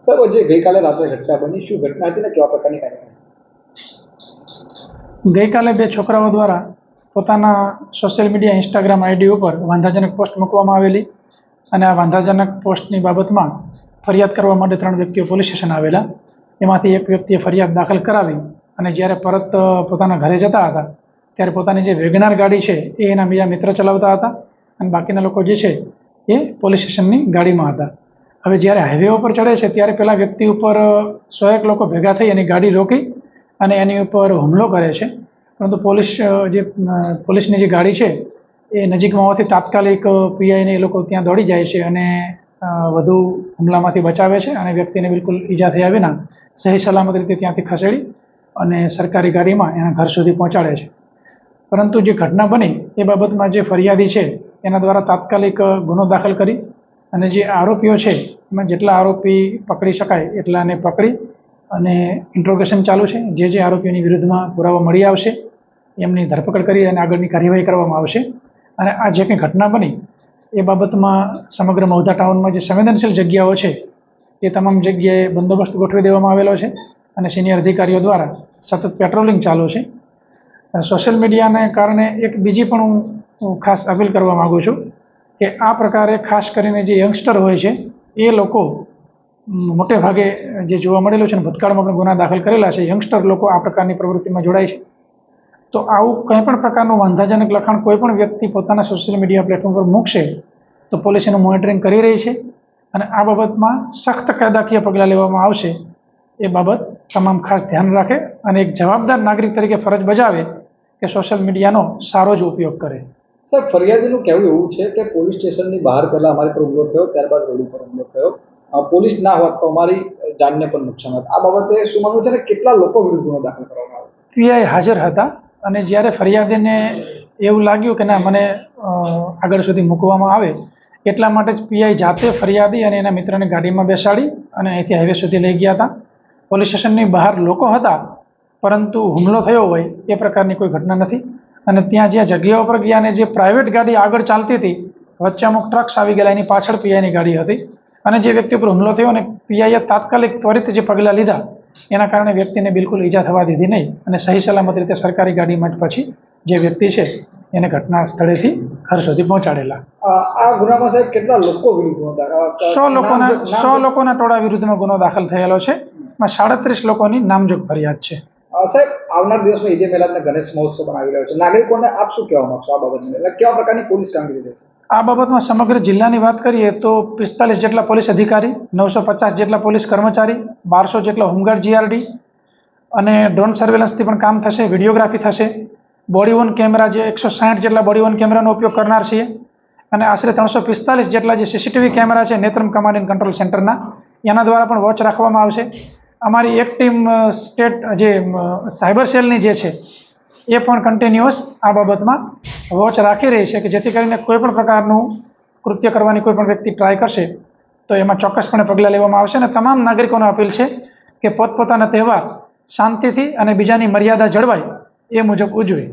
સાહેબ, જે ગઈકાલે રાત્રે ઘટના બની, શું ઘટના હતી ને કેવા પ્રકારની કાર્યવાહી? ગઈકાલે બે છોકરાઓ દ્વારા પોતાના સોશિયલ મીડિયા ઇન્સ્ટાગ્રામ આઈડી ઉપર વાંધાજનક પોસ્ટ મૂકવામાં આવેલી અને આ વાંધાજનક પોસ્ટની બાબતમાં ફરિયાદ કરવા માટે 3 વ્યક્તિઓ પોલીસ સ્ટેશન આવેલા. એમાંથી એક વ્યક્તિએ ફરિયાદ દાખલ કરાવી અને જ્યારે પરત પોતાના ઘરે જતા હતા ત્યારે પોતાની જે વેગનાર ગાડી છે એ એના બીજા મિત્ર ચલાવતા હતા અને બાકીના લોકો જે છે એ પોલીસ સ્ટેશનની ગાડીમાં હતા. હવે જ્યારે હાઈવે ઉપર ચડે છે ત્યારે પેલા વ્યક્તિ ઉપર 100 લોકો ભેગા થઈ એની ગાડી રોકી અને એની ઉપર હુમલો કરે છે. પરંતુ પોલીસની જે ગાડી છે એ નજીકમાં હોવાથી તાત્કાલિક પીઆઈને એ લોકો ત્યાં દોડી જાય છે અને વધુ હુમલામાંથી બચાવે છે અને વ્યક્તિને બિલકુલ ઈજા થયા વિના સહી સલામત રીતે ત્યાંથી ખસેડી અને સરકારી ગાડીમાં એના ઘર સુધી પહોંચાડે છે. પરંતુ જે ઘટના બની એ બાબતમાં જે ફરિયાદી છે એના દ્વારા તાત્કાલિક ગુનો દાખલ કરી અને જે આરોપીઓ છે એમાં જેટલા આરોપી પકડી શકાય એટલાને પકડી અને ઇન્ટ્રોગેશન ચાલુ છે. જે આરોપીઓની વિરુદ્ધમાં પુરાવા મળી આવશે એમની ધરપકડ કરી અને આગળની કાર્યવાહી કરવામાં આવશે. અને આ જે કંઈ ઘટના બની એ બાબતમાં સમગ્ર મહુધા ટાઉનમાં જે સંવેદનશીલ જગ્યાઓ છે એ તમામ જગ્યાએ બંદોબસ્ત ગોઠવી દેવામાં આવેલો છે અને સિનિયર અધિકારીઓ દ્વારા સતત પેટ્રોલિંગ ચાલુ છે. સોશિયલ મીડિયાને કારણે એક બીજી પણ હું ખાસ અપીલ કરવા માગું છું કે આ પ્રકારે ખાસ કરીને જે યંગસ્ટર હોય છે એ લોકો મોટે ભાગે જે જોવા મળેલું છે ને ભૂતકાળમાં પણ ગુના દાખલ કરેલા છે, યંગસ્ટર લોકો આ પ્રકારની પ્રવૃત્તિમાં જોડાય છે. તો આવું કંઈ પણ પ્રકારનું વાંધાજનક લખાણ કોઈ પણ વ્યક્તિ પોતાના સોશિયલ મીડિયા પ્લેટફોર્મ પર મૂકશે તો પોલીસ એનું મોનિટરિંગ કરી રહી છે અને આ બાબતમાં સખ્ત કાયદાકીય પગલાં લેવામાં આવશે. એ બાબત તમામ ખાસ ધ્યાન રાખે અને એક જવાબદાર નાગરિક તરીકે ફરજ બજાવે કે સોશિયલ મીડિયાનો સારો જ ઉપયોગ કરે. સાહેબ, ફરિયાદીનું કહેવું એવું છે કે પોલીસ સ્ટેશનની બહાર પહેલા અમારી પર હુમલો થયો, ત્યારબાદ રોડ ઉપર હુમલો થયો, પોલીસ ના હોત તો અમારી જાનને પણ નુકસાન હોત. આ બાબતે શું માનવું છે ને કેટલા લોકો વિરુદ્ધ ગુનો દાખલ કરવામાં આવ્યો? પીઆઈ હાજર હતા અને જ્યારે ફરિયાદીને એવું લાગ્યું કે ના મને આગળ સુધી મૂકવામાં આવે એટલા માટે જ પીઆઈ જાતે ફરિયાદી અને એના મિત્રને ગાડીમાં બેસાડી અને અહીંથી હાઈવે સુધી લઈ ગયા હતા. પોલીસ સ્ટેશનની બહાર લોકો હતા પરંતુ હુમલો થયો હોય એ પ્રકારની કોઈ ઘટના નથી. અને ત્યાં જ્યાં જગ્યાઓ પર ગયા અને જે પ્રાઇવેટ ગાડી આગળ ચાલતી હતી વચ્ચે અમુક ટ્રક્સ આવી ગયેલા, એની પાછળ પીઆઈની ગાડી હતી અને જે વ્યક્તિ પર હુમલો થયો અને પીઆઈએ તાત્કાલિક ત્વરિત જે પગલાં લીધા એના કારણે વ્યક્તિને બિલકુલ ઈજા થવા દીધી નહીં અને સહી સલામત રીતે સરકારી ગાડીમાં જ પછી જે વ્યક્તિ છે એને ઘટના સ્થળેથી ઘર સુધી પહોંચાડેલા. આ ગુનામાં સાહેબ કેટલા લોકો વિરુદ્ધ ગુનો દાખલ? 100 લોકોના ટોળા વિરુદ્ધમાં ગુનો દાખલ થયેલો છે. એમાં 37 લોકોની નામજોગ ફરિયાદ છે. સાહેબ, આવનાર દિવસમાં ઈદે મિલાદના ગણેશ મહોત્સવ પણ આવી રહ્યો છે, નાગરિકોને આપ શું કહેવા માંગશો આ બાબતમાં? એટલે કેવા પ્રકારની પોલીસ કામગીરી રહેશે આ બાબતમાં? સમગ્ર જિલ્લાની વાત કરીએ તો 45 જેટલા પોલીસ અધિકારી, 950 જેટલા પોલીસ કર્મચારી, 1200 જેટલા હોમગાર્ડ જીઆરડી અને ડ્રોન સર્વેલન્સથી પણ કામ થશે, વિડીયોગ્રાફી થશે, બોડી વોર્ન કેમેરા જે 160 જેટલા બોડી વોર્ન કેમેરાનો ઉપયોગ કરનાર છીએ અને આશરે 345 જેટલા જે સીસીટીવી કેમેરા છે નેત્રમ કમાન્ડ એન્ડ કંટ્રોલ સેન્ટરના એના દ્વારા પણ વોચ રાખવામાં આવશે. અમારી એક ટીમ સ્ટેટ જે સાયબર સેલની જે છે એ પણ કન્ટિન્યુઅસ આ બાબતમાં વોચ રાખી રહી છે કે જેથી કરીને કોઈ પણ પ્રકારનું કૃત્ય કરવાની કોઈ પણ વ્યક્તિ ટ્રાય કરશે તો એમાં ચોક્કસપણે પગલાં લેવામાં આવશે. અને તમામ નાગરિકોને અપીલ છે કે પોતપોતાના તહેવાર શાંતિથી અને બીજાની મર્યાદા જળવાય એ મુજબ ઉજવે.